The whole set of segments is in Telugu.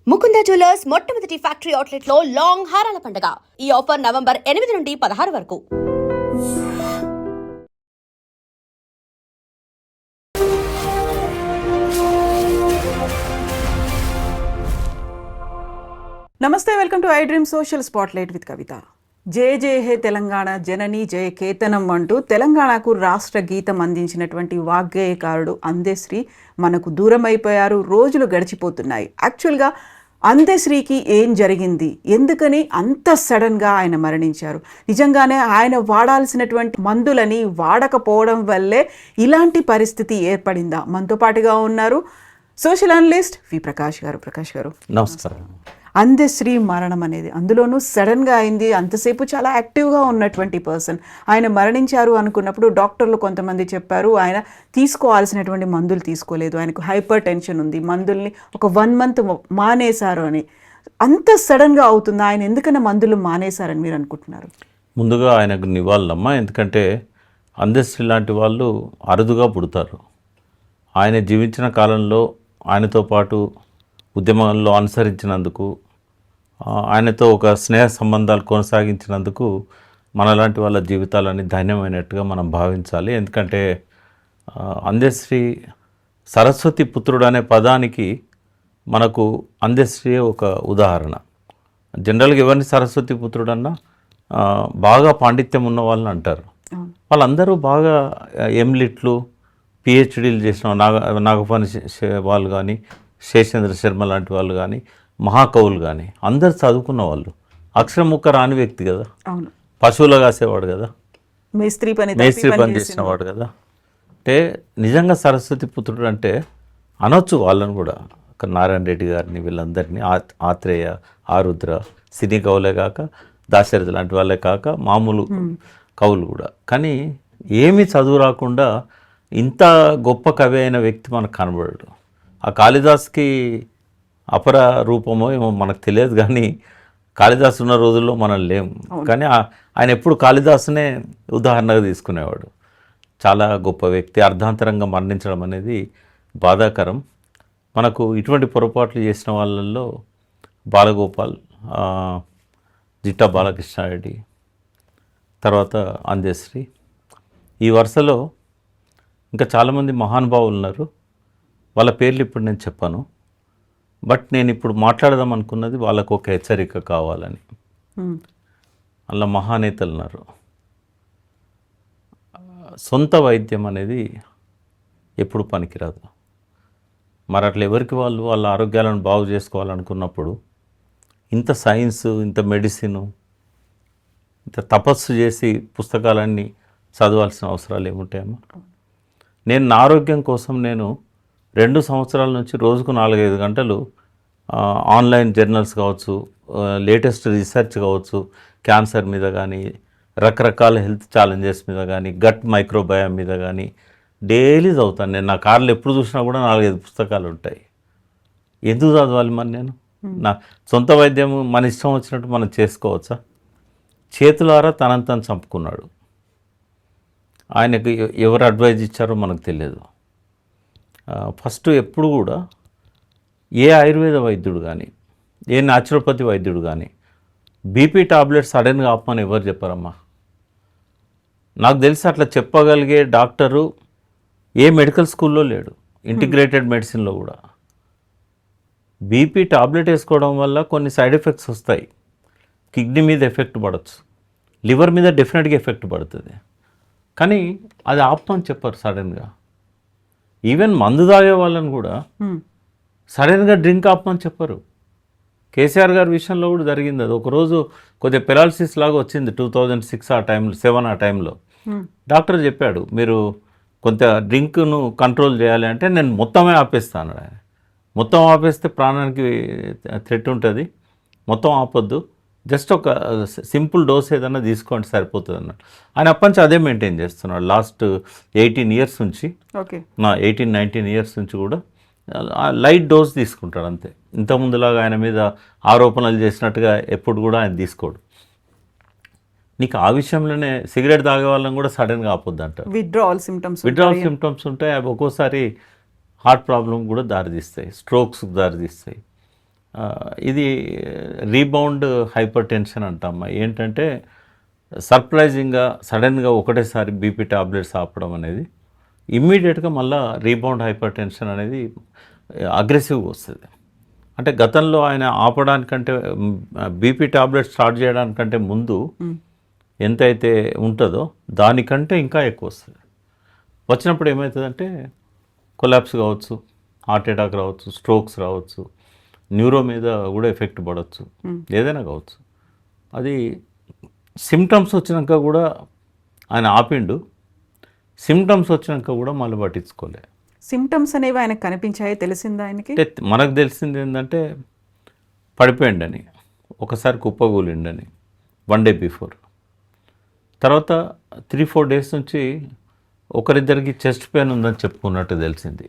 ముకుంద జ్యువెలర్స్ మొట్టమొదటి ఫ్యాక్టరీ అవుట్లెట్ లో లాంగ్ హారాల పండుగ. ఈ ఆఫర్ నవంబర్ 8 నుండి 16 వరకు. నమస్తే, welcome to iDream social spotlight with Kavitha. జయ జయ హే తెలంగాణ జనని జయ కేతనం అంటూ తెలంగాణకు రాష్ట్ర గీతం అందించినటువంటి వాగ్గేయకారుడు అందెశ్రీ మనకు దూరం అయిపోయారు. రోజులు గడిచిపోతున్నాయి. యాక్చువల్గా అందెశ్రీకి ఏం జరిగింది, ఎందుకని అంత సడన్గా ఆయన మరణించారు? నిజంగానే ఆయన వాడాల్సినటువంటి మందులని వాడకపోవడం వల్లే ఇలాంటి పరిస్థితి ఏర్పడిందా? మనతో పాటుగా ఉన్నారు సోషల్ అనలిస్ట్ వి ప్రకాష్ గారు. ప్రకాష్ గారు నమస్కారం. అందెశ్రీ మరణం అనేది అందులోనూ సడన్గా అయింది. అంతసేపు చాలా యాక్టివ్గా ఉన్నటువంటి పర్సన్ ఆయన మరణించారు అనుకున్నప్పుడు డాక్టర్లు కొంతమంది చెప్పారు ఆయన తీసుకోవాల్సినటువంటి మందులు తీసుకోలేదు, ఆయనకు హైపర్ టెన్షన్ ఉంది, మందుల్ని ఒక 1 month మానేశారు అని. అంత సడన్గా అవుతుంది, ఆయన ఎందుకన్నా మందులు మానేశారని మీరు అనుకుంటున్నారు? ముందుగా ఆయనకు నివాళులమ్మా, ఎందుకంటే అందెశ్రీ లాంటి వాళ్ళు అరుదుగా పుడతారు. ఆయన జీవించిన కాలంలో ఆయనతో పాటు ఉద్యమంలో అనుసరించినందుకు, ఆయనతో ఒక స్నేహ సంబంధాలు కొనసాగించినందుకు మనలాంటి వాళ్ళ జీవితాలని ధన్యమైనట్టుగా మనం భావించాలి. ఎందుకంటే అందెశ్రీ సరస్వతి పుత్రుడు అనే పదానికి మనకు అందెశ్రీ ఒక ఉదాహరణ. జనరల్గా ఎవరిని సరస్వతి పుత్రుడు అన్నా బాగా పాండిత్యం ఉన్న వాళ్ళని అంటారు. వాళ్ళందరూ బాగా ఎంలిట్లు పిహెచ్డీలు చేసిన నాగపాణి వాళ్ళు కానీ, శేషేంద్ర శర్మ లాంటి వాళ్ళు కానీ, మహాకవులు కానీ అందరు చదువుకున్న వాళ్ళు. అక్షరం ముక్క రాని వ్యక్తి కదా, పశువులు కాసేవాడు కదా, మేస్త్రి పని చేసినవాడు కదా. అంటే నిజంగా సరస్వతి పుత్రుడు అంటే అనొచ్చు వాళ్ళని కూడా. నారాయణ రెడ్డి గారిని, వీళ్ళందరినీ, ఆత్రేయ, ఆరుద్ర, సినీ కవులే కాక, దాశరథి లాంటి వాళ్ళే కాక మామూలు కవులు కూడా. కానీ ఏమీ చదువు రాకుండా ఇంత గొప్ప కవి అయిన వ్యక్తి మనకు కనబడడు. ఆ కాళిదాస్కి అపర రూపమో ఏమో మనకు తెలియదు, కానీ కాళిదాసు ఉన్న రోజుల్లో మనం లేము. కానీ ఆయన ఎప్పుడు కాళిదాసునే ఉదాహరణగా తీసుకునేవాడు. చాలా గొప్ప వ్యక్తి అర్ధాంతరంగా మరణించడం అనేది బాధాకరం. మనకు ఇటువంటి పొరపాట్లు చేసిన వాళ్ళల్లో బాలగోపాల్, జిట్టా బాలకృష్ణారెడ్డి, తర్వాత అందెశ్రీ, ఈ వరుసలో ఇంకా చాలామంది మహానుభావులు ఉన్నారు. వాళ్ళ పేర్లు ఇప్పుడు నేను చెప్పాను. బట్ నేను ఇప్పుడు మాట్లాడదాం అనుకున్నది వాళ్ళకు ఒక హెచ్చరిక కావాలని. అలా మహానేతలు ఉన్నారు. సొంత వైద్యం అనేది ఎప్పుడు పనికిరాదు. మరి అట్లా ఎవరికి వాళ్ళు వాళ్ళ ఆరోగ్యాలను బాగు చేసుకోవాలనుకున్నప్పుడు ఇంత సైన్స్, ఇంత మెడిసిన్, ఇంత తపస్సు చేసి పుస్తకాలన్నీ చదవాల్సిన అవసరాలు ఏముంటాయమ్మా? నేను నా ఆరోగ్యం కోసం నేను 2 సంవత్సరాల నుంచి రోజుకు 4-5 గంటలు ఆన్లైన్ జర్నల్స్ కావచ్చు, లేటెస్ట్ రీసెర్చ్ కావచ్చు, క్యాన్సర్ మీద కానీ, రకరకాల హెల్త్ ఛాలెంజెస్ మీద కానీ, గట్ మైక్రోబయామ్ మీద కానీ డైలీ చదువుతాను. నేను నా కార్లో ఎప్పుడు చూసినా కూడా 4-5 పుస్తకాలు ఉంటాయి. ఎందుకు చదవాలి మరి? నేను నా సొంత వైద్యం మన ఇష్టం వచ్చినట్టు మనం చేసుకోవచ్చా? చేతులారా తనంతను చంపుకున్నాడు. ఆయనకు ఎవరు అడ్వైజ్ ఇచ్చారో మనకు తెలియదు. ఫస్ట్ ఎప్పుడు కూడా ఏ ఆయుర్వేద వైద్యుడు కానీ, ఏ న్యాచురోపతి వైద్యుడు కానీ బీపీ టాబ్లెట్స్ సడన్గా ఆపమని ఎవరు చెప్పారమ్మా? నాకు తెలిసి అట్లా చెప్పగలిగే డాక్టరు ఏ మెడికల్ స్కూల్లో లేడు, ఇంటిగ్రేటెడ్ మెడిసిన్లో కూడా. బీపీ టాబ్లెట్ వేసుకోవడం వల్ల కొన్ని సైడ్ ఎఫెక్ట్స్ వస్తాయి. కిడ్నీ మీద ఎఫెక్ట్ పడవచ్చు, లివర్ మీద డెఫినెట్గా ఎఫెక్ట్ పడుతుంది. కానీ అది ఆపమని చెప్పారు సడన్గా. ఈవెన్ మందు తాగే వాళ్ళని కూడా సడన్గా డ్రింక్ ఆపమని చెప్పరు. కేసీఆర్ గారి విషయంలో కూడా జరిగింది అది. ఒకరోజు కొద్దిగా పెరాలసిస్ లాగా వచ్చింది 2006 ఆ టైంలో, 7 ఆ టైంలో. డాక్టర్ చెప్పాడు మీరు కొంత డ్రింక్ను కంట్రోల్ చేయాలి అంటే నేను మొత్తమే ఆపేస్తాను. ఆయన మొత్తం ఆపేస్తే ప్రాణానికి థ్రెట్ ఉంటుంది, మొత్తం ఆపొద్దు, జస్ట్ ఒక సింపుల్ డోస్ ఏదైనా తీసుకోండి సరిపోతుంది అన్నాడు. ఆయన అప్పటి నుంచి అదే మెయింటైన్ చేస్తున్నాడు లాస్ట్ 18 years నుంచి. 18-19 years నుంచి కూడా లైట్ డోస్ తీసుకుంటాడు అంతే. ఇంతకుముందులాగా ఆయన మీద ఆరోపణలు చేసినట్టుగా ఎప్పుడు కూడా ఆయన తీసుకోడు. నీకు ఆ విషయంలోనే సిగరెట్ తాగే వాళ్ళని కూడా సడన్గా ఆపొద్దు అంటారు. విత్డ్రావల్ సిమ్టమ్స్ ఉంటాయి. అవి ఒక్కోసారి హార్ట్ ప్రాబ్లం కూడా దారితీస్తాయి, స్ట్రోక్స్కి దారితీస్తాయి. ఇది రీబౌండ్ హైపర్ టెన్షన్ అంటామ్మా. ఏంటంటే సర్ప్రైజింగ్గా సడన్గా ఒకటేసారి బీపీ టాబ్లెట్స్ ఆపడం అనేది ఇమ్మీడియట్గా మళ్ళీ రీబౌండ్ హైపర్ టెన్షన్ అనేది అగ్రెసివ్గా వస్తుంది. అంటే గతంలో ఆయన ఆపడానికంటే బీపీ టాబ్లెట్స్ స్టార్ట్ చేయడానికంటే ముందు ఎంతైతే ఉంటుందో దానికంటే ఇంకా ఎక్కువ వస్తుంది. వచ్చినప్పుడు ఏమవుతుందంటే కొలాప్స్ కావచ్చు, హార్ట్ అటాక్ రావచ్చు, స్ట్రోక్స్ రావచ్చు, న్యూరో మీద కూడా ఎఫెక్ట్ పడవచ్చు, ఏదైనా కావచ్చు. అది సిమ్టమ్స్ వచ్చినాక కూడా ఆయన ఆపిండు, సిమ్టమ్స్ వచ్చినాక కూడా మళ్ళీ పట్టించుకోలే. సిమ్టమ్స్ అనేవి ఆయనకు కనిపించాయి, తెలిసిందా ఆయనకి? అంటే మనకు తెలిసింది ఏంటంటే పడిపోయిండని, ఒకసారి కుప్పగూలిండని 1 డే బిఫోర్. తర్వాత 3-4 డేస్ నుంచి ఒకరిద్దరికి చెస్ట్ పెయిన్ ఉందని చెప్పుకున్నట్టు తెలిసింది.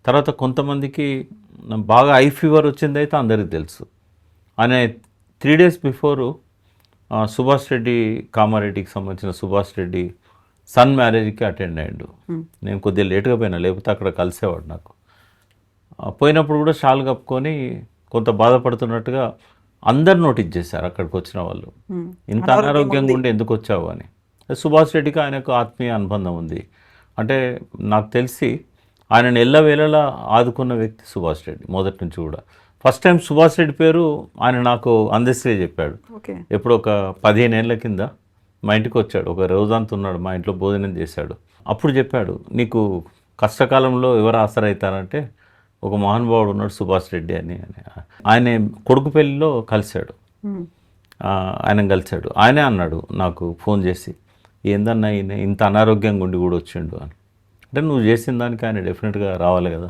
తర్వాత కొంతమందికి బాగా ఐ ఫీవర్ వచ్చింది అయితే అందరికీ తెలుసు. ఆయన 3 డేస్ బిఫోరు సుభాష్ రెడ్డి, కామారెడ్డికి సంబంధించిన సుభాష్ రెడ్డి సన్ మ్యారేజ్కి అటెండ్ అయ్యాడు. నేను కొద్దిగా లేట్గా పోయినా, లేకపోతే అక్కడ కలిసేవాడు నాకు. పోయినప్పుడు కూడా షాల్ కప్పుకొని కొంత బాధపడుతున్నట్టుగా అందరు నోటీస్ చేశారు అక్కడికి వచ్చిన వాళ్ళు. ఇంత అనారోగ్యంగా ఉండి ఎందుకు వచ్చావు అని. సుభాష్ రెడ్డికి ఆయనకు ఆత్మీయ అనుబంధం ఉంది. అంటే నాకు తెలిసి ఆయనను ఎల్లవేళలా ఆదుకున్న వ్యక్తి సుభాష్ రెడ్డి మొదటి నుంచి కూడా. ఫస్ట్ టైం సుభాష్ రెడ్డి పేరు ఆయన నాకు అందశ్రీ చెప్పాడు. ఎప్పుడు ఒక 15 ఏళ్ల కింద మా ఇంటికి వచ్చాడు. ఒక రోజంతా ఉన్నాడు, మా ఇంట్లో భోజనం చేశాడు. అప్పుడు చెప్పాడు, నీకు కష్టకాలంలో ఎవరు ఆసరైతారంటే ఒక మహానుభావుడు ఉన్నాడు సుభాష్ రెడ్డి అని. ఆయన కొడుకు పెళ్ళిలో కలిశాడు, ఆయన కలిశాడు. ఆయనే అన్నాడు నాకు ఫోన్ చేసి, ఏందన్నా ఈయన ఇంత అనారోగ్యంగా ఉండి కూడా వచ్చిండు అని. అంటే నువ్వు చేసిన దానికి ఆయన డెఫినెట్గా రావాలి కదా.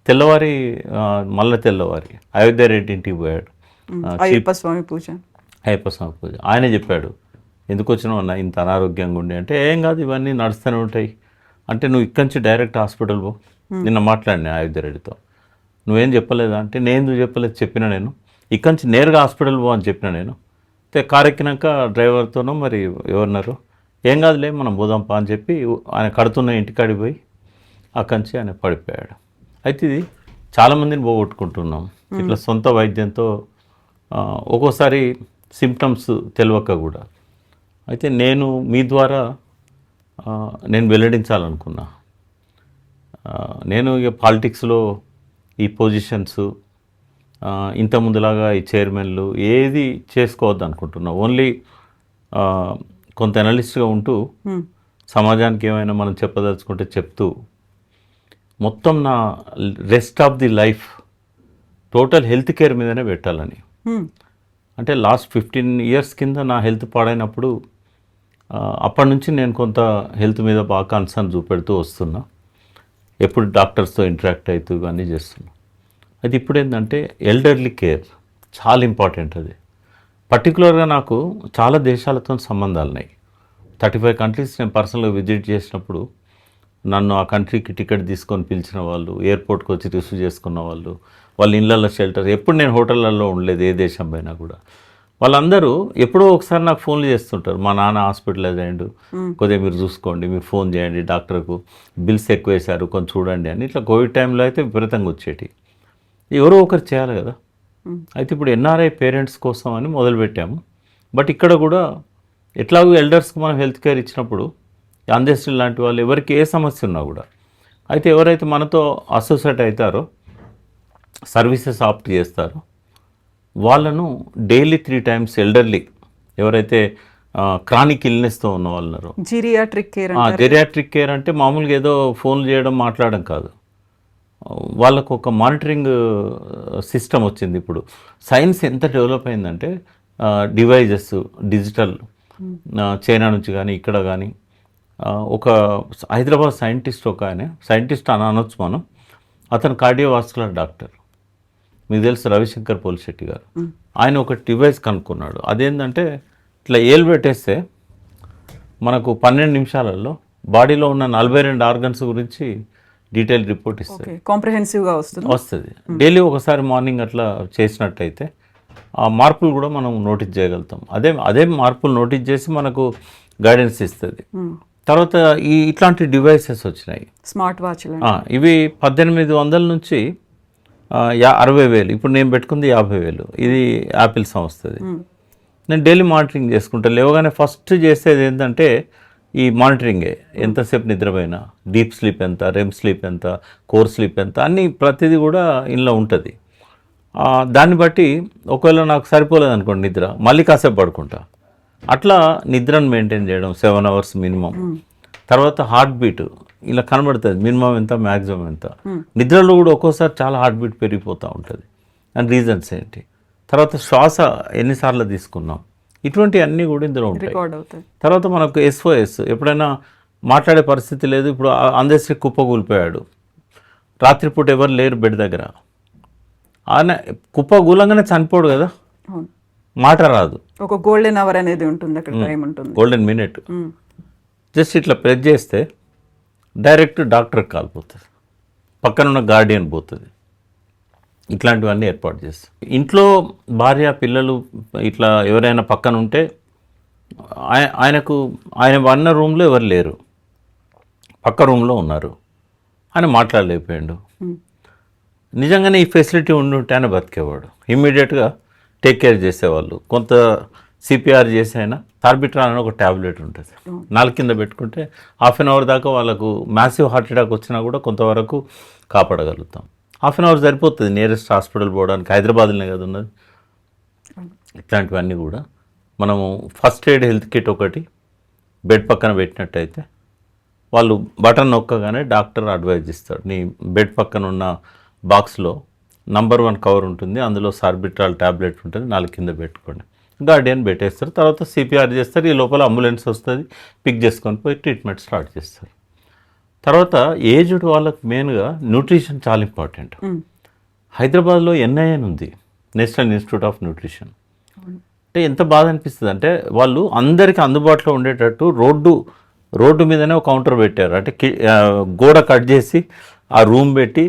తెల్లవారి తెల్లవారి అయోధ్య రెడ్డి ఇంటికి పోయాడు. అయ్యప్ప స్వామి పూజ ఆయనే చెప్పాడు, ఎందుకు వచ్చినావు అన్న ఇంత అనారోగ్యంగా ఉండి అంటే, ఏం కాదు ఇవన్నీ నడుస్తూనే ఉంటాయి అంటే, నువ్వు ఇక్కడి నుంచి డైరెక్ట్ హాస్పిటల్ పో. నిన్న మాట్లాడినా అయోధ్య రెడ్డితో, నువ్వేం చెప్పలేదా అంటే, నేను చెప్పలేదు, చెప్పిన నేను ఇక్కడి నుంచి నేరుగా హాస్పిటల్ పో అని చెప్పిన నేను. కారు ఎక్కినాక డ్రైవర్తోనో మరి ఎవరున్నారు, ఏం కాదులే మనం పోదాంపా అని చెప్పి ఆయన కడుతున్న ఇంటికాడికి పోయి అక్కడి నుంచి ఆయన పడిపోయాడు. అయితే ఇది చాలామందిని పోగొట్టుకుంటున్నాం ఇట్లా సొంత వైద్యంతో, ఒక్కోసారి సిమ్టమ్స్ తెలియక కూడా. అయితే నేను మీ ద్వారా నేను వెల్లడించాలనుకున్నా. నేను ఇక పాలిటిక్స్లో ఈ పొజిషన్స్ ఇంతకుముందులాగా ఈ చైర్మన్లు ఏది చేసుకోవద్దు అనుకుంటున్నా. ఓన్లీ కొంత అనలిస్ట్గా ఉంటూ సమాజానికి ఏమైనా మనం చెప్పదలుచుకుంటే చెప్తూ, మొత్తం నా rest of the life total health care మీదనే పెట్టాలని. అంటే లాస్ట్ 15 ఇయర్స్ కింద నా హెల్త్ పాడైనప్పుడు అప్పటి నుంచి నేను కొంత హెల్త్ మీద బాగా కన్సర్న్ చూపెడుతూ వస్తున్నా. ఎప్పుడు డాక్టర్స్తో ఇంటరాక్ట్ అవుతూ ఇవన్నీ చేస్తున్నా. అది ఇప్పుడు ఏంటంటే ఎల్డర్లీ కేర్ చాలా ఇంపార్టెంట్. అది పర్టికులర్గా నాకు చాలా దేశాలతో సంబంధాలు ఉన్నాయి. 35 కంట్రీస్ నేను పర్సనల్గా విజిట్ చేసినప్పుడు నన్ను ఆ కంట్రీకి టికెట్ తీసుకొని పిలిచిన వాళ్ళు, ఎయిర్పోర్ట్కి వచ్చి రిసీవ్ చేసుకున్న వాళ్ళు, వాళ్ళ ఇళ్ళల్లో షెల్టర్, ఎప్పుడు నేను హోటళ్ళల్లో ఉండలేదు ఏ దేశం పోయినా కూడా. వాళ్ళందరూ ఎప్పుడో ఒకసారి నాకు ఫోన్లు చేస్తుంటారు, మా నాన్న హాస్పిటలైజ్ అయ్యిండు, కొద్దిగా మీరు చూసుకోండి, మీరు ఫోన్ చేయండి డాక్టర్కు, బిల్స్ ఎక్కువ వేశారు కొంచెం చూడండి అని. ఇట్లా కోవిడ్ టైంలో అయితే విపరీతంగా వచ్చేటి. ఎవరో ఒకరు చేయాలి కదా. అయితే ఇప్పుడు ఎన్ఆర్ఐ పేరెంట్స్ కోసం అని మొదలుపెట్టాము. బట్ ఇక్కడ కూడా ఎట్లాగో ఎల్డర్స్కి మనం హెల్త్ కేర్ ఇచ్చినప్పుడు అందేశ్రీ లాంటి వాళ్ళు ఎవరికి ఏ సమస్య ఉన్నా కూడా, అయితే ఎవరైతే మనతో అసోసియేట్ అవుతారో, సర్వీసెస్ ఆప్ట్ చేస్తారో, వాళ్ళను డైలీ 3 times ఎల్డర్లీ ఎవరైతే క్రానిక్ ఇల్నెస్తో ఉన్న వాళ్ళు ఉన్నారో, జెరియాట్రిక్ కేర్ అంటే మామూలుగా ఏదో ఫోన్లు చేయడం మాట్లాడడం కాదు, వాళ్ళకు ఒక మానిటరింగ్ సిస్టమ్ వచ్చింది. ఇప్పుడు సైన్స్ ఎంత డెవలప్ అయిందంటే డివైజెస్ డిజిటల్, చైనా నుంచి కానీ ఇక్కడ కానీ, ఒక హైదరాబాద్ సైంటిస్ట్, ఒక ఆయన సైంటిస్ట్ అని అనొచ్చు మనం, అతను కార్డియోవాస్కులర్ డాక్టర్, మీకు తెలుసు రవిశంకర్ పోలిశెట్టి గారు. ఆయన ఒక డివైస్ కనుక్కున్నాడు. అదేంటంటే ఇట్లా ఏలు పెట్టేస్తే మనకు 12 నిమిషాలలో బాడీలో ఉన్న 42 ఆర్గన్స్ గురించి డీటెయిల్ రిపోర్ట్ ఇస్తుంది, కాంప్రహెన్సివ్గా వస్తుంది. డైలీ ఒకసారి మార్నింగ్ అట్లా చేసినట్టయితే ఆ మార్పులు కూడా మనం నోటీస్ చేయగలుగుతాం. అదే మార్పులు నోటీస్ చేసి మనకు గైడెన్స్ ఇస్తుంది. తర్వాత ఇట్లాంటి డివైసెస్ వచ్చినాయి, స్మార్ట్ వాచ్లు. ఇవి 1800 నుంచి 60,000. ఇప్పుడు నేను పెట్టుకుంది 50,000. ఇది యాపిల్ సంస్థది. నేను డైలీ మానిటరింగ్ చేసుకుంటా. లేవగానే ఫస్ట్ చేసేది ఏంటంటే ఈ మానిటరింగే. ఎంతసేపు నిద్రపోయినా, డీప్ స్లీప్ ఎంత, రెమ్ స్లీప్ ఎంత, కోర్ స్లీప్ ఎంత, అన్నీ ప్రతిదీ కూడా ఇందులో ఉంటుంది. దాన్ని బట్టి ఒకవేళ నాకు సరిపోలేదు అనుకోండి నిద్ర, మళ్ళీ కాసేపు పడుకుంటా. అట్లా నిద్రను మెయింటైన్ చేయడం 7 hours మినిమం. తర్వాత హార్ట్ బీట్ ఇలా కనబడుతుంది, మినిమం ఎంత, మ్యాక్సిమం ఎంత. నిద్రలో కూడా ఒక్కోసారి చాలా హార్ట్ బీట్ పెరిగిపోతూ ఉంటుంది. అండ్ రీజన్స్ ఏంటి, తర్వాత శ్వాస ఎన్నిసార్లు తీసుకున్నాం, ఇటువంటి అన్నీ కూడా ఇందులో ఉంటాయి. తర్వాత మనకు SOS, ఎప్పుడైనా మాట్లాడే పరిస్థితి లేదు. ఇప్పుడు అందశ్రీ కుప్పకూలిపోయాడు, రాత్రిపూట ఎవరు లేరు బెడ్ దగ్గర, ఆయన కుప్పకూలంగానే చనిపోడు కదా, మాట రాదు. ఒక గోల్డెన్ అవర్ అనేది ఉంటుంది అక్కడ, టైం ఉంటుంది, గోల్డెన్ మినిట్. జస్ట్ ఇట్లా ప్రెస్ చేస్తే డైరెక్ట్ డాక్టర్కి కాలిపోతుంది, పక్కనున్న గార్డియన్ పోతుంది. ఇట్లాంటివన్నీ ఏర్పాటు చేస్తాం. ఇంట్లో భార్య పిల్లలు ఇట్లా ఎవరైనా పక్కన ఉంటే ఆయన వన్న రూమ్లో ఎవరు లేరు, పక్క రూమ్లో ఉన్నారు, ఆయన మాట్లాడలేకపోయాడు. నిజంగానే ఈ ఫెసిలిటీ ఉండుంటే ఆయన బతికేవాడు. ఇమ్మీడియట్గా టేక్ కేర్ చేసేవాళ్ళు. కొంత CPR చేసి అయినా సార్బిట్రాల్ అని ఒక ట్యాబ్లెట్ ఉంటుంది, నాలుగు కింద పెట్టుకుంటే 1/2 hour దాకా వాళ్ళకు మ్యాసివ్ హార్ట్ అటాక్ వచ్చినా కూడా కొంతవరకు కాపాడగలుగుతాం. 1/2 hour సరిపోతుంది నియరెస్ట్ హాస్పిటల్ పోవడానికి. హైదరాబాద్లోనే కదా ఉన్నది. ఇట్లాంటివన్నీ కూడా మనము ఫస్ట్ ఎయిడ్ హెల్త్ కిట్ ఒకటి బెడ్ పక్కన పెట్టినట్టయితే వాళ్ళు బటన్ నొక్కగానే డాక్టర్ అడ్వైజ్ ఇస్తాడు. నీ బెడ్ పక్కన ఉన్న బాక్స్లో నంబర్ 1 కవర్ ఉంటుంది, అందులో సార్బిట్రాల్ ట్యాబ్లెట్ ఉంటుంది, 4 కింద పెట్టుకోండి. గార్డియన్ పెట్టేస్తారు, తర్వాత CPR చేస్తారు. ఈ లోపల అంబులెన్స్ వస్తుంది, పిక్ చేసుకొని పోయి ట్రీట్మెంట్ స్టార్ట్ చేస్తారు. తర్వాత ఏజ్డ్ వాళ్ళకి మెయిన్గా న్యూట్రిషన్ చాలా ఇంపార్టెంట్. హైదరాబాద్లో NIN ఉంది, నేషనల్ ఇన్స్టిట్యూట్ ఆఫ్ న్యూట్రిషన్. అంటే ఎంత బాధ అనిపిస్తుంది అంటే, వాళ్ళు అందరికీ అందుబాటులో ఉండేటట్టు రోడ్డు మీదనే ఒక కౌంటర్ పెట్టారు. అంటే గోడ కట్ చేసి ఆ రూమ్ పెట్టి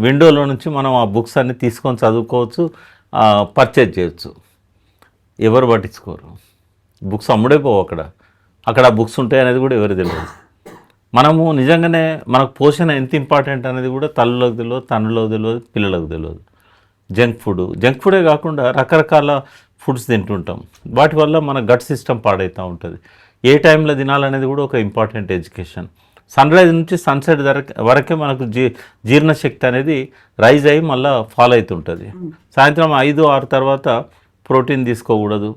విండోలో నుంచి మనం ఆ బుక్స్ అన్ని తీసుకొని చదువుకోవచ్చు, పర్చేజ్ చేయొచ్చు. ఎవరు పట్టించుకోరు, బుక్స్ అమ్ముడే పోవు అక్కడ ఆ బుక్స్ ఉంటాయి అనేది కూడా ఎవరు తెలియదు. మనము నిజంగానే మనకు పోషణ ఎంత ఇంపార్టెంట్ అనేది కూడా తల్లులకు తెలియదు, తండ్రులకు తెలియదు, పిల్లలకు తెలియదు. జంక్ ఫుడే కాకుండా రకరకాల ఫుడ్స్ తింటుంటాం, వాటి వల్ల మన గట్ సిస్టమ్ పాడవుతూ ఉంటుంది. ఏ టైంలో తినాలనేది కూడా ఒక ఇంపార్టెంట్ ఎడ్యుకేషన్. సన్రైజ్ నుంచి సన్సెట్ వరకే మనకు జీర్ణశక్తి అనేది రైజ్ అయ్యి మళ్ళీ ఫాలో అవుతుంటుంది. సాయంత్రం 5-6 తర్వాత ప్రోటీన్ తీసుకోకూడదు,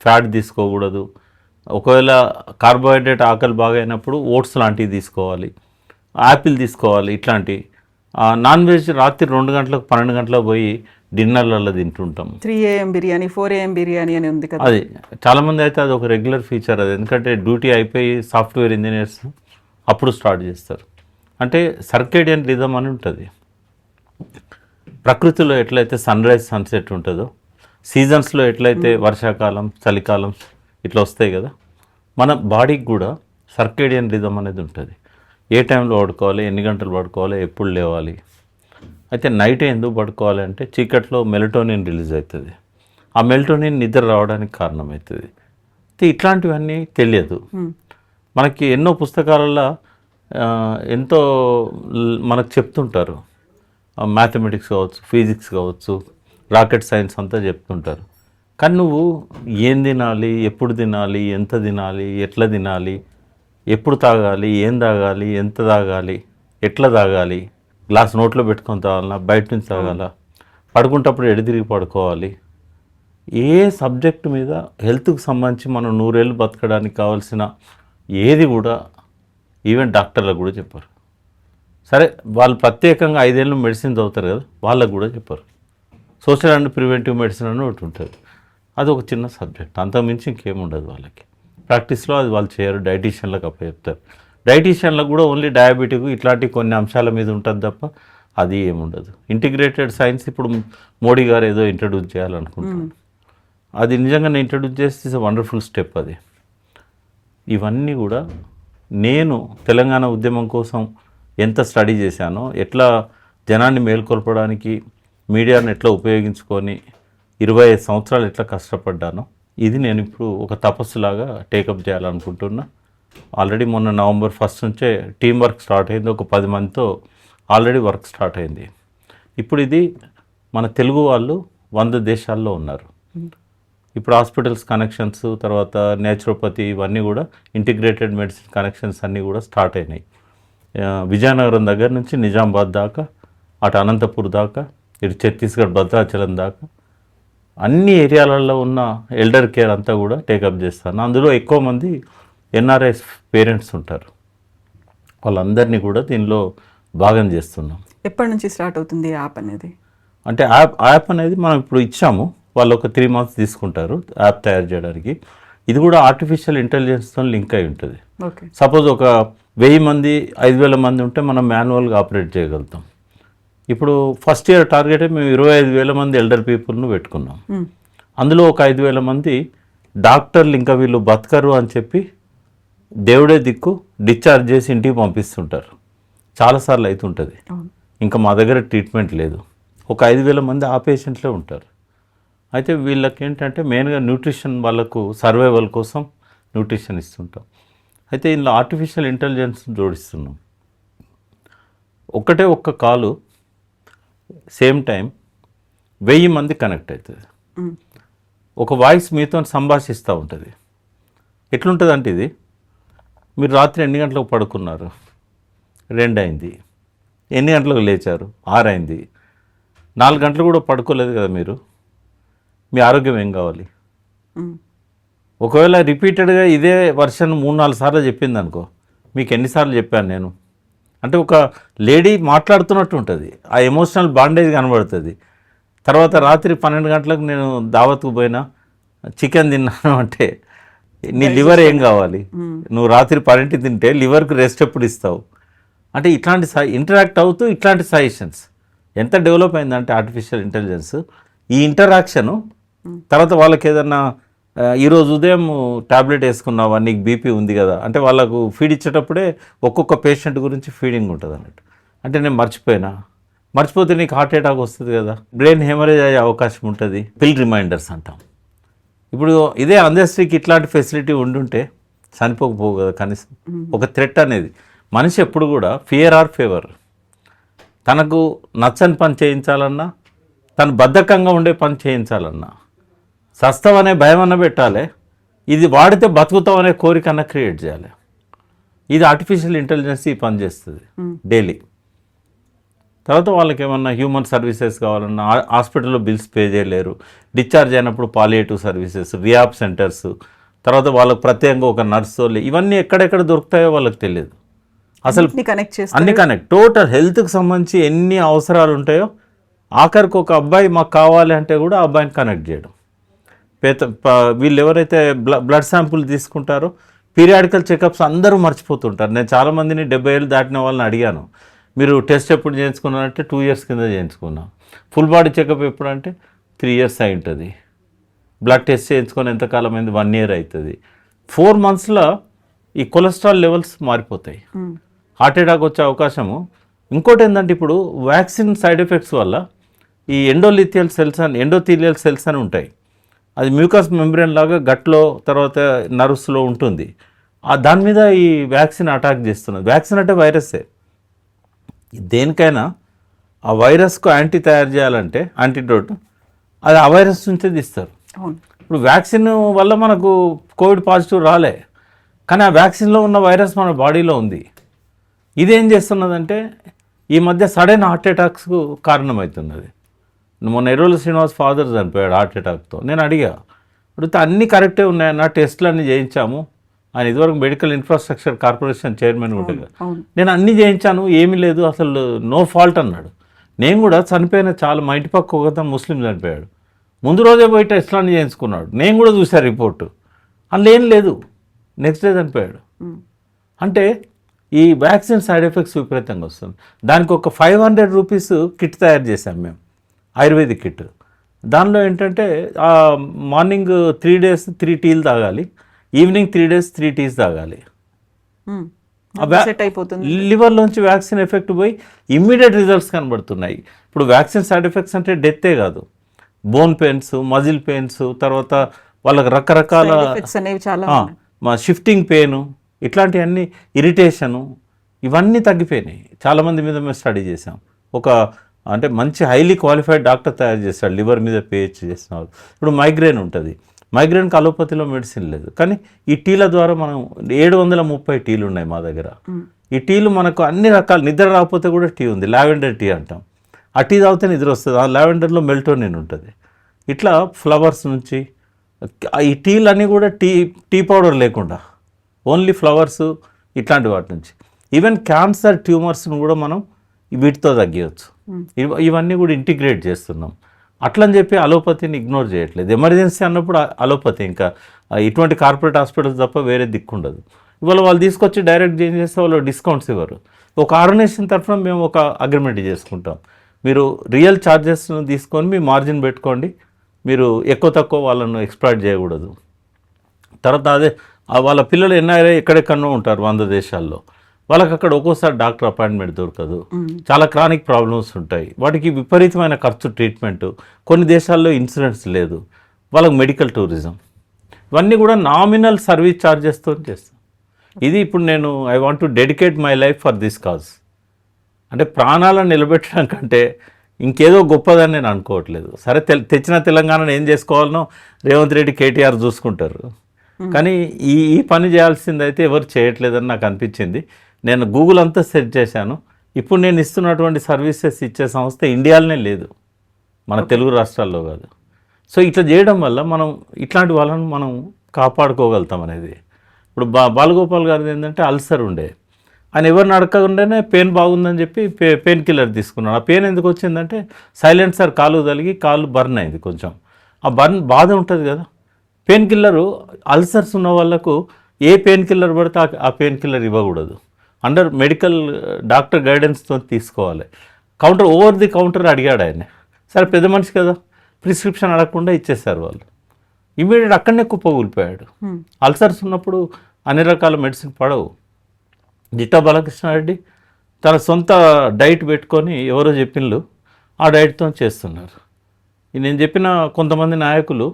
ఫ్యాట్ తీసుకోకూడదు. ఒకవేళ కార్బోహైడ్రేట్ ఆకలి బాగా అయినప్పుడు ఓట్స్ లాంటివి తీసుకోవాలి, యాపిల్ తీసుకోవాలి. ఇట్లాంటి నాన్ వెజ్ రాత్రి 2 గంటలకు 12 గంటలకు పోయి డిన్నర్లలో తింటుంటాం. 3 AM బిర్యానీ, 4 AM బిర్యానీ అని ఉంది కదా. అది చాలామంది అయితే అది ఒక రెగ్యులర్ ఫీచర్. అది ఎందుకంటే డ్యూటీ అయిపోయి సాఫ్ట్వేర్ ఇంజనీర్స్ అప్పుడు స్టార్ట్ చేస్తారు. అంటే సర్కేడియన్ రిథమ్ అని ఉంటుంది. ప్రకృతిలో ఎట్లయితే సన్రైజ్ సన్సెట్ ఉంటుందో, సీజన్స్లో ఎట్లయితే వర్షాకాలం చలికాలం ఇట్లా వస్తాయి కదా, మన బాడీకి కూడా సర్కేడియన్ రిథమ్ అనేది ఉంటుంది. ఏ టైంలో పడుకోవాలి, ఎన్ని గంటలు పడుకోవాలి, ఎప్పుడు లేవాలి. అయితే నైట్ ఎందుకు పడుకోవాలి అంటే చీకట్లో మెలటోనిన్ రిలీజ్ అవుతుంది. ఆ మెలటోనిన్ నిద్ర రావడానికి కారణమవుతుంది. ఇట్లాంటివన్నీ తెలియదు మనకి. ఎన్నో పుస్తకాలలో ఎంతో మనకు చెప్తుంటారు, మ్యాథమెటిక్స్ కావచ్చు, ఫిజిక్స్ కావచ్చు, రాకెట్ సైన్స్ అంతా చెప్తుంటారు. కానీ నువ్వు ఏం తినాలి, ఎప్పుడు తినాలి, ఎంత తినాలి, ఎట్లా తినాలి, ఎప్పుడు తాగాలి, ఏం తాగాలి, ఎంత తాగాలి, ఎట్లా తాగాలి, గ్లాస్ నోట్లో పెట్టుకొని తాగాలా, బయట నుంచి తాగాలా, పడుకుంటప్పుడు ఎడతిరిగి పడుకోవాలి, ఏ సబ్జెక్టు మీద హెల్త్కి సంబంధించి మనం 100 ఏళ్ళు బతకడానికి కావాల్సిన ఏది కూడా ఈవెన్ డాక్టర్లకు కూడా చెప్పారు. సరే వాళ్ళు ప్రత్యేకంగా 5 ఏళ్ళు మెడిసిన్ చదువుతారు కదా, వాళ్ళకు కూడా చెప్పారు. సోషల్ అండ్ ప్రివెంటివ్ మెడిసిన్ అని ఒకటి ఉంటుంది, అది ఒక చిన్న సబ్జెక్ట్, అంతకుమించి ఇంకేముండదు వాళ్ళకి. ప్రాక్టీస్లో అది వాళ్ళు చేయరు, డైటీషియన్లకు అప్పచెప్తారు. డైటీషియన్లకు కూడా ఓన్లీ డయాబెటిక్ ఇట్లాంటి కొన్ని అంశాల మీద ఉంటుంది తప్ప అది ఏముండదు. ఇంటిగ్రేటెడ్ సైన్స్ ఇప్పుడు మోడీ గారు ఏదో ఇంట్రడ్యూస్ చేయాలనుకుంటున్నారు. అది నిజంగానే ఇంట్రడ్యూస్ చేస్తే వండర్ఫుల్ స్టెప్ అది. ఇవన్నీ కూడా నేను తెలంగాణ ఉద్యమం కోసం ఎంత స్టడీ చేశానో, ఎట్లా జనాన్ని మేల్కొల్పడానికి మీడియాను ఎట్లా ఉపయోగించుకొని 25 సంవత్సరాలు ఎట్లా కష్టపడ్డానో, ఇది నేను ఇప్పుడు ఒక తపస్సులాగా టేకప్ చేయాలనుకుంటున్నా. ఆల్రెడీ మొన్న November 1 నుంచే టీం వర్క్ స్టార్ట్ అయింది. ఒక 10 మందితో ఆల్రెడీ వర్క్ స్టార్ట్ అయింది. ఇప్పుడు ఇది మన తెలుగు వాళ్ళు 100 దేశాల్లో ఉన్నారు. ఇప్పుడు హాస్పిటల్స్ కనెక్షన్స్, తర్వాత నేచురోపతి, ఇవన్నీ కూడా ఇంటిగ్రేటెడ్ మెడిసిన్ కనెక్షన్స్ అన్నీ కూడా స్టార్ట్ అయినాయి. విజయనగరం దగ్గర నుంచి నిజామాబాద్ దాకా, అటు అనంతపూర్ దాకా, ఇటు ఛత్తీస్గఢ్ భద్రాచలం దాకా అన్ని ఏరియాలలో ఉన్న ఎల్డర్ కేర్ అంతా కూడా టేకప్ చేస్తాను. అందులో ఎక్కువ మంది ఎన్ఆర్ఐస్ పేరెంట్స్ ఉంటారు. వాళ్ళందరినీ కూడా దీనిలో భాగం చేస్తున్నాం. ఎప్పటి నుంచి స్టార్ట్ అవుతుంది యాప్ అనేది? అంటే యాప్ అనేది మనం ఇప్పుడు ఇచ్చాము, వాళ్ళు ఒక 3 months తీసుకుంటారు యాప్ తయారు చేయడానికి. ఇది కూడా ఆర్టిఫిషియల్ ఇంటెలిజెన్స్తో లింక్ అయి ఉంటుంది. ఓకే. సపోజ్ ఒక 1000 మంది 5000 మంది ఉంటే మనం మాన్యువల్గా ఆపరేట్ చేయగలుగుతాం. ఇప్పుడు ఫస్ట్ ఇయర్ టార్గెట్ మేము 25,000 మంది ఎల్డర్ పీపుల్ను పెట్టుకున్నాం. అందులో ఒక 5,000 మంది డాక్టర్లు ఇంకా వీళ్ళు బతకరు అని చెప్పి దేవుడే దిక్కు డిశ్చార్జ్ చేసి ఇంటికి పంపిస్తుంటారు. చాలాసార్లు అవుతుంటుంది. ఇంకా మా దగ్గర ట్రీట్మెంట్ లేదు. ఒక 5,000 మంది ఆ పేషెంట్లే ఉంటారు. అయితే వీళ్ళకి ఏంటంటే మెయిన్గా న్యూట్రిషన్, వాళ్ళకు సర్వైవల్ కోసం న్యూట్రిషన్ ఇస్తుంటాం. అయితే ఇందులో ఆర్టిఫిషియల్ ఇంటెలిజెన్స్ జోడిస్తున్నాం. ఒక్క కాలు సేమ్ టైం 1000 మంది కనెక్ట్ అవుతుంది. ఒక వాయిస్ మీతో సంభాషిస్తూ ఉంటుంది. ఎట్లుంటుంది అంటే ఇది, మీరు రాత్రి ఎన్ని గంటలకు పడుకున్నారు? 2 అయింది. ఎన్ని గంటలకు లేచారు? 6 అయింది. 4 గంటలు కూడా పడుకోలేదు కదా మీరు, మీ ఆరోగ్యం ఏం కావాలి? ఒకవేళ రిపీటెడ్గా ఇదే వర్షన్ 3-4 సార్లు చెప్పింది అనుకో, మీకు ఎన్నిసార్లు చెప్పాను నేను అంటే ఒక లేడీ మాట్లాడుతున్నట్టు ఉంటుంది. ఆ ఎమోషనల్ బాండేజ్ కనబడుతుంది. తర్వాత రాత్రి 12 గంటలకు నేను దావత్కు పోయినా చికెన్ తిన్నాను అంటే నీ లివర్ ఏం కావాలి? నువ్వు రాత్రి 12 తింటే లివర్కి రెస్ట్ ఎప్పుడు ఇస్తావు? అంటే ఇట్లాంటి ఇంటరాక్ట్ అవుతూ ఇట్లాంటి సజెషన్స్ ఎంత డెవలప్ అయిందంటే ఆర్టిఫిషియల్ ఇంటెలిజెన్స్, ఈ ఇంటరాక్షను తర్వాత వాళ్ళకి ఏదన్నా ఈరోజు ఉదయం ట్యాబ్లెట్ వేసుకున్నావా, నీకు బీపీ ఉంది కదా అంటే వాళ్ళకు ఫీడ్ ఇచ్చేటప్పుడే ఒక్కొక్క పేషెంట్ గురించి ఫీడింగ్ ఉంటుంది అన్నట్టు. అంటే నేను మర్చిపోతే నీకు హార్ట్ అటాక్ వస్తుంది కదా, బ్రెయిన్ హెమరేజ్ అయ్యే అవకాశం ఉంటుంది. పిల్ రిమైండర్స్ అంటాం. ఇప్పుడు ఇదే అందరికీ ఇట్లాంటి ఫెసిలిటీ ఉండుంటే చనిపోకపోవు కదా కనీసం. ఒక థ్రెట్ అనేది మనిషి ఎప్పుడు కూడా ఫియర్ ఆర్ ఫేవర్, తనకు నచ్చని పని చేయించాలన్నా, తను బద్ధకంగా ఉండే పని చేయించాలన్నా, సస్తాం అనే భయం అన్న పెట్టాలి, ఇది వాడితే బతుకుతాం అనే కోరిక అన్న క్రియేట్ చేయాలి. ఇది ఆర్టిఫిషియల్ ఇంటెలిజెన్స్ ఈ పని చేస్తుంది డైలీ. తర్వాత వాళ్ళకి ఏమన్నా హ్యూమన్ సర్వీసెస్ కావాలన్నా, హాస్పిటల్లో బిల్స్ పే చేయలేరు, డిశ్చార్జ్ అయినప్పుడు పాలియేటివ్ సర్వీసెస్, రిహాబ్ సెంటర్స్, తర్వాత వాళ్ళకి ప్రత్యేకంగా ఒక నర్సు, ఇవన్నీ ఎక్కడెక్కడ దొరుకుతాయో వాళ్ళకి తెలియదు. అసలు అన్ని కనెక్ట్ టోటల్ హెల్త్కి సంబంధించి ఎన్ని అవసరాలు ఉంటాయో, ఆఖరికి ఒక అబ్బాయి మాకు కావాలి అంటే కూడా ఆ అబ్బాయిని కనెక్ట్ చేయడం. వీళ్ళు ఎవరైతే బ్లడ్ శాంపుల్ తీసుకుంటారో పీరియాడికల్ చెకప్స్ అందరూ మర్చిపోతుంటారు. నేను చాలామందిని 70 ఏళ్ళు దాటిన వాళ్ళని అడిగాను, మీరు టెస్ట్ ఎప్పుడు చేయించుకున్నారంటే 2 years కింద చేయించుకున్నాం. ఫుల్ బాడీ చెకప్ ఎప్పుడు అంటే 3 years అయి ఉంటుంది. బ్లడ్ టెస్ట్ చేయించుకొని ఎంతకాలం అయింది? 1 year అవుతుంది. 4 monthsలో ఈ కొలెస్ట్రాల్ లెవెల్స్ మారిపోతాయి, హార్ట్ అటాక్ వచ్చే అవకాశము. ఇంకోటి ఏంటంటే ఇప్పుడు వ్యాక్సిన్ సైడ్ ఎఫెక్ట్స్ వల్ల ఈ ఎండోథీలియల్ సెల్స్ అని ఉంటాయి. అది మ్యూకస్ మెంబ్రేన్ లాగా గట్లో తర్వాత నర్వ్స్లో ఉంటుంది. దాని మీద ఈ వ్యాక్సిన్ అటాక్ చేస్తున్నది. వ్యాక్సిన్ అంటే వైరస్సే. దేనికైనా ఆ వైరస్కు యాంటీ తయారు చేయాలంటే యాంటీడోట్ అది ఆ వైరస్ నుంచే తీస్తారు. ఇప్పుడు వ్యాక్సిన్ వల్ల మనకు కోవిడ్ పాజిటివ్ రాలే, కానీ ఆ వ్యాక్సిన్లో ఉన్న వైరస్ మన బాడీలో ఉంది. ఇదేం చేస్తున్నదంటే ఈ మధ్య సడన్ హార్ట్ అటాక్స్కు కారణమవుతున్నది. మొన్న ఎర్రోల శ్రీనివాస్ ఫాదర్ చనిపోయాడు హార్ట్ అటాక్తో. నేను అడిగితే అన్నీ కరెక్టే ఉన్నాయన్న, టెస్టులు అన్నీ చేయించాము. ఆయన ఇదివరకు మెడికల్ ఇన్ఫ్రాస్ట్రక్చర్ కార్పొరేషన్ చైర్మన్ ఉంటుంది. నేను అన్నీ చేయించాను, ఏమీ లేదు, అసలు నో ఫాల్ట్ అన్నాడు. నేను కూడా చనిపోయిన మా ఇంటి పక్క ఒకతను ముస్లిం చనిపోయాడు, ముందు రోజే పోయి టెస్టులు అన్నీ చేయించుకున్నాడు. నేను కూడా చూశాను రిపోర్టు, అందులో ఏం లేదు, నెక్స్ట్ డే చనిపోయాడు. అంటే ఈ వ్యాక్సిన్ సైడ్ ఎఫెక్ట్స్ విపరీతంగా వస్తుంది. దానికి ఒక 500 rupees కిట్ తయారు చేశాం మేము, ఆయుర్వేదిక్ కిట్. దానిలో ఏంటంటే మార్నింగ్ 3 days 3 టీలు తాగాలి, ఈవినింగ్ 3 days 3 teas తాగాలి. లివర్లోంచి వ్యాక్సిన్ ఎఫెక్ట్ పోయి ఇమ్మీడియట్ రిజల్ట్స్ కనబడుతున్నాయి. ఇప్పుడు వ్యాక్సిన్ సైడ్ ఎఫెక్ట్స్ అంటే డెత్తే కాదు, బోన్ పెయిన్స్, మజిల్ పెయిన్స్, తర్వాత వాళ్ళకి రకరకాల షిఫ్టింగ్ పెయిన్, ఇట్లాంటివన్నీ, ఇరిటేషను, ఇవన్నీ తగ్గిపోయినాయి. చాలామంది మీద మేము స్టడీ చేసాం. ఒక అంటే మంచి హైలీ క్వాలిఫైడ్ డాక్టర్ తయారు చేస్తాడు, లివర్ మీద పిహెచ్ చేసిన వాళ్ళు. ఇప్పుడు మైగ్రేన్ ఉంటుంది, మైగ్రేన్కి అలోపతిలో మెడిసిన్ లేదు, కానీ ఈ టీల ద్వారా మనం 730 టీలు ఉన్నాయి మా దగ్గర. ఈ టీలు మనకు అన్ని రకాల, నిద్ర రాకపోతే కూడా టీ ఉంది, లావెండర్ టీ అంటాం. ఆ టీ తాగితే నిద్ర వస్తుంది, ఆ లావెండర్లో మెల్టోనిన్ ఉంటుంది. ఇట్లా ఫ్లవర్స్ నుంచి ఈ టీలన్నీ కూడా టీ పౌడర్ లేకుండా ఓన్లీ ఫ్లవర్స్ ఇట్లాంటి వాటి నుంచి. ఈవెన్ క్యాన్సర్ ట్యూమర్స్ను కూడా మనం వీటితో తగ్గించవచ్చు. ఇవన్నీ కూడా ఇంటిగ్రేట్ చేస్తున్నాం. అట్లని చెప్పి అలోపతిని ఇగ్నోర్ చేయట్లేదు. ఎమర్జెన్సీ అన్నప్పుడు అలోపతి, ఇంకా ఇటువంటి కార్పొరేట్ హాస్పిటల్స్ తప్ప వేరే దిక్కుండదు. ఇవాళ వాళ్ళు తీసుకొచ్చి డైరెక్ట్ చేంజ్ చేస్తే వాళ్ళు డిస్కౌంట్స్ ఇవ్వరు. ఒక ఆర్గనైజేషన్ తరఫున మేము ఒక అగ్రిమెంట్ చేసుకుంటాం, మీరు రియల్ ఛార్జెస్ను తీసుకొని మీ మార్జిన్ పెట్టుకోండి, మీరు ఎక్కువ తక్కువ వాళ్ళను ఎక్స్ప్లాయిట్ చేయకూడదు. తర్వాత అదే వాళ్ళ పిల్లలు ఎన్ఐఆర్ఐ ఎక్కడెక్కడో ఉంటారు 100 దేశాల్లో, వాళ్ళకి అక్కడ ఒక్కోసారి డాక్టర్ అపాయింట్మెంట్ దొరకదు, చాలా క్రానిక్ ప్రాబ్లమ్స్ ఉంటాయి, వాటికి విపరీతమైన ఖర్చు ట్రీట్మెంట్, కొన్ని దేశాల్లో ఇన్సూరెన్స్ లేదు, వాళ్ళకి మెడికల్ టూరిజం, ఇవన్నీ కూడా నామినల్ సర్వీస్ ఛార్జెస్తో చేస్తాం. ఇది ఇప్పుడు నేను I want to dedicate my life for this cause. అంటే ప్రాణాలను నిలబెట్టడం కంటే ఇంకేదో గొప్పదని నేను అనుకోవట్లేదు. సరే తెచ్చిన తెలంగాణను ఏం చేసుకోవాలనో రేవంత్ రెడ్డి, కేటీఆర్ చూసుకుంటారు, కానీ ఈ పని చేయాల్సింది అయితే ఎవరు చేయట్లేదని నాకు అనిపించింది. నేను గూగుల్ అంతా సెర్చ్ చేశాను, ఇప్పుడు నేను ఇస్తున్నటువంటి సర్వీసెస్ ఇచ్చే సంస్థ ఇండియాలోనే లేదు, మన తెలుగు రాష్ట్రాల్లో కాదు. సో ఇట్లా చేయడం వల్ల మనం ఇట్లాంటి వాళ్ళని మనం కాపాడుకోగలుగుతాం అనేది. ఇప్పుడు బాలగోపాల్ గారిది ఏంటంటే అల్సర్ ఉండే, ఆయన ఎవరిని అడగకుండానే పెయిన్ బాగుందని చెప్పి పెయిన్ కిల్లర్ తీసుకున్నాడు. ఆ పెయిన్ ఎందుకు వచ్చిందంటే సైలెన్సర్ కాలు తగిలి కాలు బర్న్ అయింది కొంచెం. ఆ బర్న్ బాధ ఉంటుంది కదా, పెయిన్ కిల్లరు అల్సర్స్ ఉన్న వాళ్ళకు ఏ పెయిన్ కిల్లర్ పడితే ఆ పెయిన్ కిల్లర్ ఇవ్వకూడదు, అండర్ మెడికల్ డాక్టర్ గైడెన్స్తో తీసుకోవాలి. ఓవర్ ది కౌంటర్ అడిగాడు ఆయన, సరే పెద్ద మనిషి కదా, ప్రిస్క్రిప్షన్ అడగకుండా ఇచ్చేసారు వాళ్ళు. ఇమీడియట్ అక్కడనే కుప్పకూలిపోయాడు. అల్సర్స్ ఉన్నప్పుడు అన్ని రకాల మెడిసిన్ పడవు. జిట్టా బాలకృష్ణారెడ్డి తన సొంత డైట్ పెట్టుకొని ఎవరో చెప్పిండ్రు, ఆ డైట్తో చేస్తున్నారు. నేను చెప్పిన కొంతమంది నాయకులు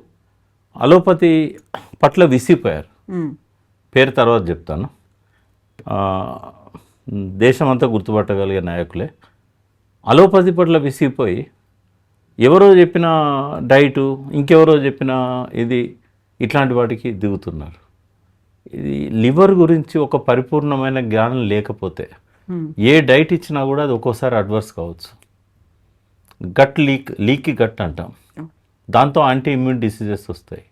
అలోపతి పట్ల విసిగిపోయారు, పేరు తర్వాత చెప్తాను, దేశమంతా గుర్తుపట్టగలిగే నాయకులే. అలోపతి పట్ల విసిగిపోయి ఎవరో చెప్పిన డైటు, ఇంకెవరో చెప్పిన ఇది, ఇట్లాంటి వాటికి దిగుతున్నారు. ఇది లివర్ గురించి ఒక పరిపూర్ణమైన జ్ఞానం లేకపోతే ఏ డైట్ ఇచ్చినా కూడా అది ఒక్కోసారి అడ్వర్స్ కావచ్చు. గట్ లీకీ గట్ అంటాం, దాంతో యాంటీ ఇమ్యూన్ డిసీజెస్ వస్తాయి.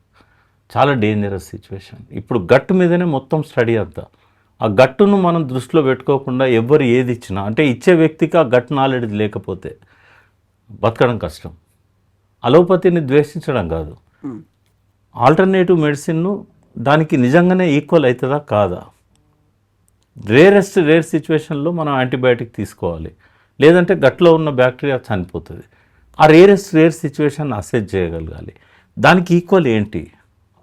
చాలా డేంజరస్ సిచ్యువేషన్. ఇప్పుడు గట్ మీదనే మొత్తం స్టడీ అంతా. ఆ గట్టును మనం దృష్టిలో పెట్టుకోకుండా ఎవరు ఏది ఇచ్చినా, అంటే ఇచ్చే వ్యక్తికి ఆ గట్ నాలెడ్జ్ లేకపోతే బతకడం కష్టం. అలోపతిని ద్వేషించడం కాదు, ఆల్టర్నేటివ్ మెడిసిన్ను దానికి నిజంగానే ఈక్వల్ అవుతుందా కాదా, రేర్ సిచ్యువేషన్లో మనం యాంటీబయాటిక్ తీసుకోవాలి, లేదంటే గట్లో ఉన్న బ్యాక్టీరియా చనిపోతుంది. ఆ రేర్ సిచ్యువేషన్ అసెస్ చేయగలగాలి. దానికి ఈక్వల్ ఏంటి,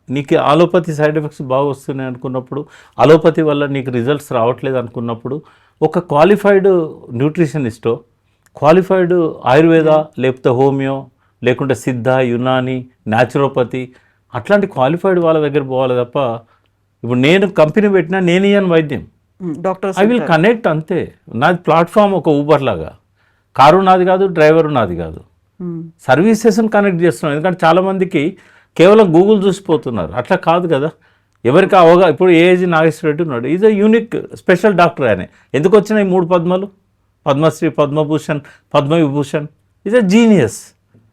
నీకు అలోపతి సైడ్ ఎఫెక్ట్స్ బాగా వస్తున్నాయి అనుకున్నప్పుడు, అలోపతి వల్ల నీకు రిజల్ట్స్ రావట్లేదు అనుకున్నప్పుడు, ఒక క్వాలిఫైడ్ న్యూట్రిషనిస్టో, క్వాలిఫైడ్ ఆయుర్వేద, లేకపోతే హోమియో, లేకుంటే సిద్ధ, యునాని, న్యాచురోపతి, అట్లాంటి క్వాలిఫైడ్ వాళ్ళ దగ్గర పోవాలి తప్ప, ఇప్పుడు నేను కంపెనీ పెట్టినా నేను ఇయ్యను వైద్యం, డాక్టర్ ఐ విల్ కనెక్ట్ అంతే. నాది ప్లాట్ఫామ్ ఒక ఊబర్ లాగా, కారు నాది కాదు, డ్రైవరు నాది కాదు, సర్వీసెస్ని కనెక్ట్ చేస్తున్నాం. ఎందుకంటే చాలామందికి కేవలం గూగుల్ చూసిపోతున్నారు, అట్లా కాదు కదా. ఎవరికి ఇప్పుడు ఏజీ నాగేశ్వర రెడ్డి ఉన్నాడు, is a unique special doctor. ఆయన ఎందుకు వచ్చినాయి 3 పద్మాలు, Padma Shri, Padma Bhushan, Padma Vibhushan, is a genius.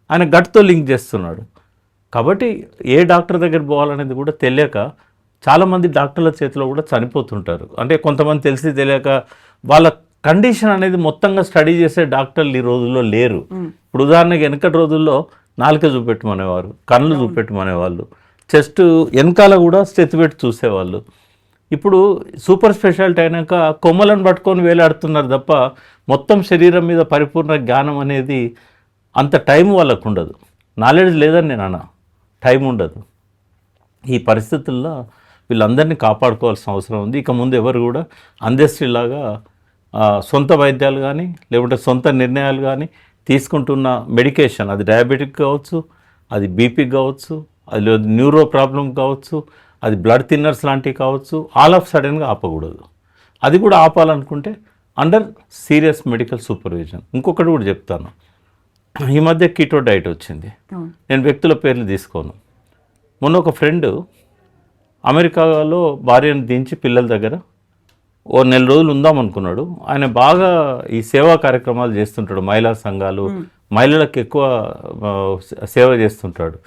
ఆయన గట్తో లింక్ చేస్తున్నాడు. కాబట్టి ఏ డాక్టర్ దగ్గర పోవాలనేది కూడా తెలియక చాలామంది డాక్టర్ల చేతిలో కూడా చనిపోతుంటారు. అంటే కొంతమంది తెలిసి తెలియక వాళ్ళ కండిషన్ అనేది మొత్తంగా స్టడీ చేసే డాక్టర్లు ఈ రోజుల్లో లేరు. ఇప్పుడు ఉదాహరణకి వెనకటి రోజుల్లో నాలుక చూపెట్టమనేవారు, కళ్ళు చూపెట్టమనేవాళ్ళు, చెస్ట్ వెనకాల కూడా స్టెత్ పెట్టి చూసేవాళ్ళు. ఇప్పుడు సూపర్ స్పెషాలిటీ అయినాక కొమ్మలను పట్టుకొని వేలాడుతున్నారు తప్ప మొత్తం శరీరం మీద పరిపూర్ణ జ్ఞానం అనేది అంత టైం వాళ్ళకు ఉండదు. నాలెడ్జ్ లేదని నేను అన్నా, టైం ఉండదు. ఈ పరిస్థితుల్లో వీళ్ళందరినీ కాపాడుకోవాల్సిన అవసరం ఉంది. ఇక ముందు ఎవరు కూడా అందేశ్రీలాగా సొంత వైద్యాలు కానీ లేకుంటే సొంత నిర్ణయాలు కానీ తీసుకుంటున్న మెడికేషన్, అది డయాబెటిక్ కావచ్చు, అది బీపీ కావచ్చు, అది న్యూరో ప్రాబ్లం కావచ్చు, అది బ్లడ్ థిన్నర్స్ లాంటివి కావచ్చు, ఆల్ ఆఫ్ సడన్గా ఆపకూడదు. అది కూడా ఆపాలనుకుంటే అండర్ సీరియస్ మెడికల్ సూపర్విజన్. ఇంకొకటి కూడా చెప్తాను, ఈ మధ్య కీటో డైట్ వచ్చింది. నేను వ్యక్తుల పేర్లు తీసుకోను. మొన్న ఒక ఫ్రెండ్ అమెరికాలో భార్యను దించి పిల్లల దగ్గర ఓ 4 రోజులు ఉందాం అనుకున్నాడు. ఆయన బాగా ఈ సేవా కార్యక్రమాలు చేస్తుంటాడు, మహిళా సంఘాలు, మహిళలకు ఎక్కువ సేవ చేస్తుంటాడు.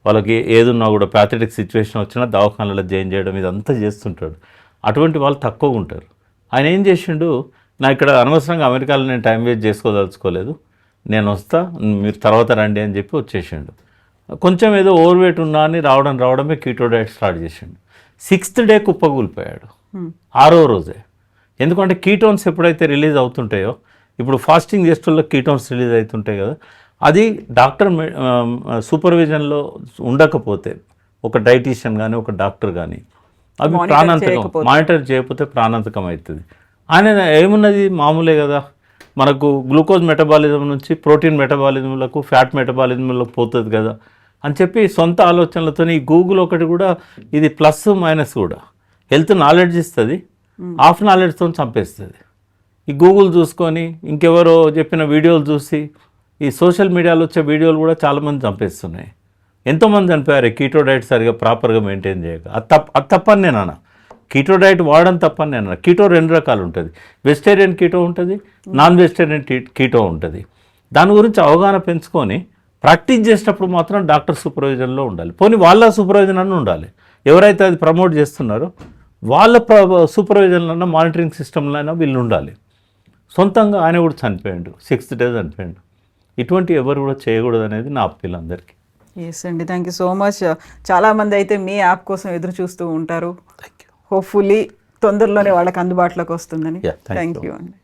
వాళ్ళకి ఏదున్నా కూడా ప్యాథటిక్ సిచ్యువేషన్ వచ్చినా దవాఖానాలో జాయిన్ చేయడం ఇదంతా చేస్తుంటాడు. అటువంటి వాళ్ళు తక్కువగా ఉంటారు. ఆయన ఏం చేసిండు, నా ఇక్కడ అనవసరంగా అమెరికాలో నేను టైం వేస్ట్ చేసుకోదలుచుకోలేదు, నేను వస్తా, మీరు తర్వాత రండి అని చెప్పి వచ్చేసిండు. కొంచెం ఏదో ఓవర్ వెయిట్ ఉన్నా అని రావడమే కీటో డైట్ స్టార్ట్ చేసిండు. 6th డే కుప్పకూలిపోయాడు, 6వ రోజే. ఎందుకంటే కీటోన్స్ ఎప్పుడైతే రిలీజ్ అవుతుంటాయో, ఇప్పుడు ఫాస్టింగ్ చేస్తుల్లో కీటోన్స్ రిలీజ్ అవుతుంటాయి కదా, అది డాక్టర్ సూపర్విజన్లో ఉండకపోతే, ఒక డైటీషియన్ కానీ ఒక డాక్టర్ కానీ అవి ప్రాణాంతకం, మానిటర్ చేయకపోతే ప్రాణాంతకం అవుతుంది. ఆయన ఏమున్నది మామూలే కదా, మనకు గ్లూకోజ్ మెటబాలిజం నుంచి ప్రోటీన్ మెటబాలిజంలకు, ఫ్యాట్ మెటబాలిజంలకు పోతుంది కదా అని చెప్పి సొంత ఆలోచనలతో ఈ గూగుల్ ఒకటి కూడా ఇది ప్లస్ మైనస్ కూడా హెల్త్ నాలెడ్జ్ ఇస్తుంది, హాఫ్ నాలెడ్జ్తో చంపేస్తుంది. ఈ గూగుల్ చూసుకొని ఇంకెవరో చెప్పిన వీడియోలు చూసి ఈ సోషల్ మీడియాలో వచ్చే వీడియోలు కూడా చాలామంది చంపేస్తున్నాయి. ఎంతోమంది చనిపోయారు కీటో డైట్ సరిగా ప్రాపర్గా మెయింటైన్ చేయక. అది తప్పని నేను అన్నా, కీటో డైట్ వాడడం తప్పని నేను అన్నా. కీటో 2 రకాలు ఉంటుంది, వెజిటేరియన్ కీటో ఉంటుంది, నాన్ వెజిటేరియన్ కీటో ఉంటుంది. దాని గురించి అవగాహన పెంచుకొని ప్రాక్టీస్ చేసేటప్పుడు మాత్రం డాక్టర్ సూపర్విజన్లో ఉండాలి. పోనీ వాళ్ళ సూపర్విజన్ అన్న ఉండాలి. ఎవరైతే అది ప్రమోట్ చేస్తున్నారో వాళ్ళ సూపర్విజన్లో, మానిటరింగ్ సిస్టంలో అయినా వీళ్ళు ఉండాలి. సొంతంగా ఆయన కూడా చనిపోయాడు, 6th డే చనిపోయాడు. ఇటువంటి ఎవరు కూడా చేయకూడదు అనేది నా అప్పీల్ అందరికీ. ఎస్ అండి, థ్యాంక్ యూ సో మచ్. చాలామంది అయితే మీ యాప్ కోసం ఎదురు చూస్తూ ఉంటారు. హోప్ఫుల్లీ తొందరలోనే వాళ్ళకి అందుబాటులోకి వస్తుందని. థ్యాంక్ యూ అండి.